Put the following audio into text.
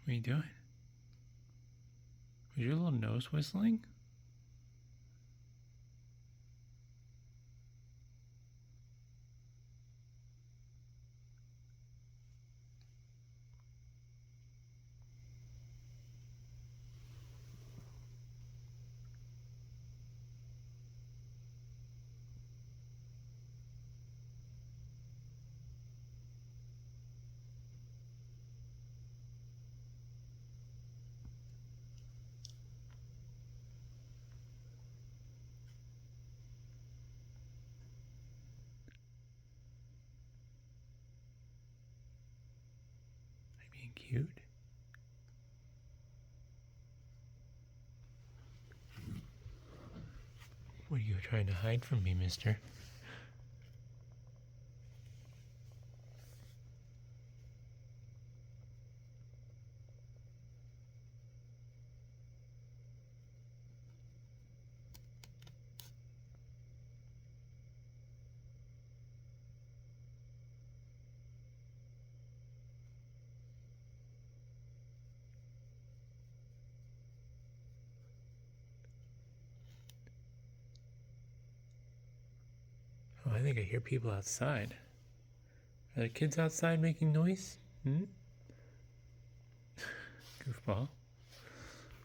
What are you doing? Was your little nose whistling? Am I being cute? What are you trying to hide from me, mister? Oh, I think I hear people outside. Are there kids outside making noise? Goofball.